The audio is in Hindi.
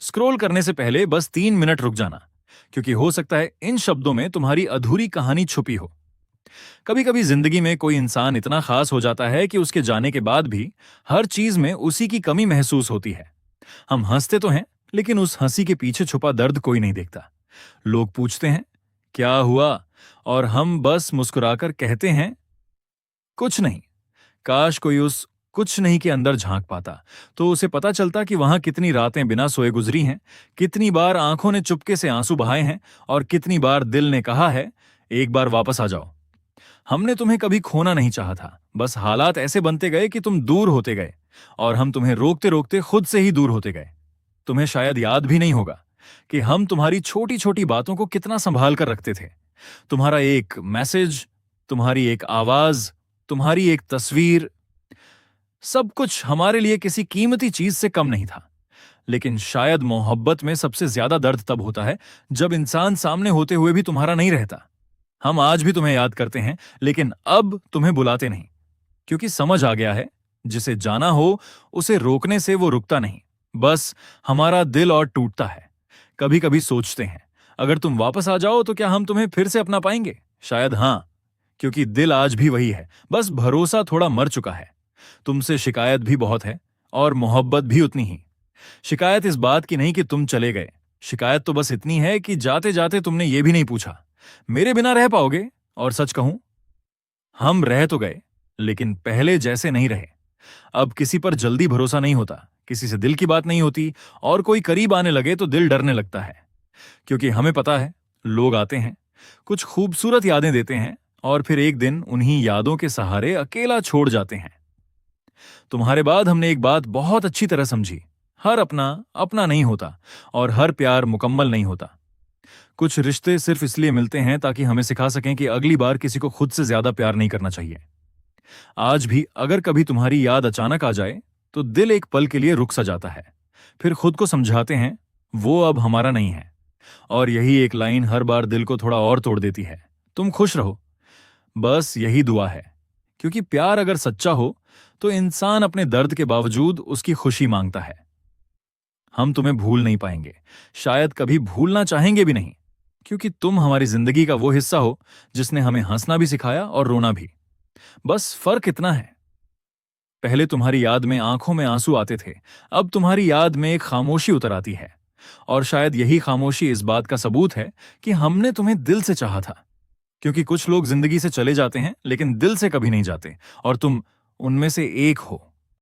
स्क्रॉल करने से पहले बस 3 मिनट रुक जाना, क्योंकि हो सकता है इन शब्दों में तुम्हारी अधूरी कहानी छुपी हो। कभी कभी जिंदगी में कोई इंसान इतना खास हो जाता है कि उसके जाने के बाद भी हर चीज में उसी की कमी महसूस होती है। हम हंसते तो हैं, लेकिन उस हंसी के पीछे छुपा दर्द कोई नहीं देखता। लोग पूछते हैं क्या हुआ, और हम बस मुस्कुराकर कहते हैं कुछ नहीं। काश कोई उस कुछ नहीं के अंदर झांक पाता, तो उसे पता चलता कि वहां कितनी रातें बिना सोए गुजरी हैं, कितनी बार आंखों ने चुपके से आंसू बहाए हैं, और कितनी बार दिल ने कहा है एक बार वापस आ जाओ। हमने तुम्हें कभी खोना नहीं चाहा था, बस हालात ऐसे बनते गए कि तुम दूर होते गए, और हम तुम्हें रोकते रोकते खुद से ही दूर होते गए। तुम्हें शायद याद भी नहीं होगा कि हम तुम्हारी छोटी छोटी बातों को कितना संभाल कर रखते थे। तुम्हारा एक मैसेज, तुम्हारी एक आवाज, तुम्हारी एक तस्वीर, सब कुछ हमारे लिए किसी कीमती चीज से कम नहीं था। लेकिन शायद मोहब्बत में सबसे ज्यादा दर्द तब होता है जब इंसान सामने होते हुए भी तुम्हारा नहीं रहता। हम आज भी तुम्हें याद करते हैं, लेकिन अब तुम्हें बुलाते नहीं, क्योंकि समझ आ गया है जिसे जाना हो उसे रोकने से वो रुकता नहीं, बस हमारा दिल और टूटता है। कभी कभी सोचते हैं अगर तुम वापस आ जाओ तो क्या हम तुम्हें फिर से अपना पाएंगे? शायद हां, क्योंकि दिल आज भी वही है, बस भरोसा थोड़ा मर चुका है। तुमसे शिकायत भी बहुत है, और मोहब्बत भी उतनी ही। शिकायत इस बात की नहीं कि तुम चले गए, शिकायत तो बस इतनी है कि जाते जाते तुमने ये भी नहीं पूछा मेरे बिना रह पाओगे। और सच कहूं, हम रह तो गए, लेकिन पहले जैसे नहीं रहे। अब किसी पर जल्दी भरोसा नहीं होता, किसी से दिल की बात नहीं होती, और कोई करीब आने लगे तो दिल डरने लगता है। क्योंकि हमें पता है लोग आते हैं, कुछ खूबसूरत यादें देते हैं, और फिर एक दिन उन्हीं यादों के सहारे अकेला छोड़ जाते हैं। तुम्हारे बाद हमने एक बात बहुत अच्छी तरह समझी, हर अपना अपना नहीं होता, और हर प्यार मुकम्मल नहीं होता। कुछ रिश्ते सिर्फ इसलिए मिलते हैं ताकि हमें सिखा सकें कि अगली बार किसी को खुद से ज्यादा प्यार नहीं करना चाहिए। आज भी अगर कभी तुम्हारी याद अचानक आ जाए तो दिल एक पल के लिए रुक सा जाता है। फिर खुद को समझाते हैं वो अब हमारा नहीं है, और यही एक लाइन हर बार दिल को थोड़ा और तोड़ देती है। तुम खुश रहो, बस यही दुआ है। क्योंकि प्यार अगर सच्चा हो तो इंसान अपने दर्द के बावजूद उसकी खुशी मांगता है। हम तुम्हें भूल नहीं पाएंगे, शायद कभी भूलना चाहेंगे भी नहीं, क्योंकि तुम हमारी जिंदगी का वो हिस्सा हो जिसने हमें हंसना भी सिखाया और रोना भी। बस फर्क इतना है, पहले तुम्हारी याद में आंखों में आंसू आते थे, अब तुम्हारी याद में एक खामोशी उतर आती है। और शायद यही खामोशी इस बात का सबूत है कि हमने तुम्हें दिल से चाहा था। क्योंकि कुछ लोग जिंदगी से चले जाते हैं लेकिन दिल से कभी नहीं जाते, और तुम उनमें से एक हो।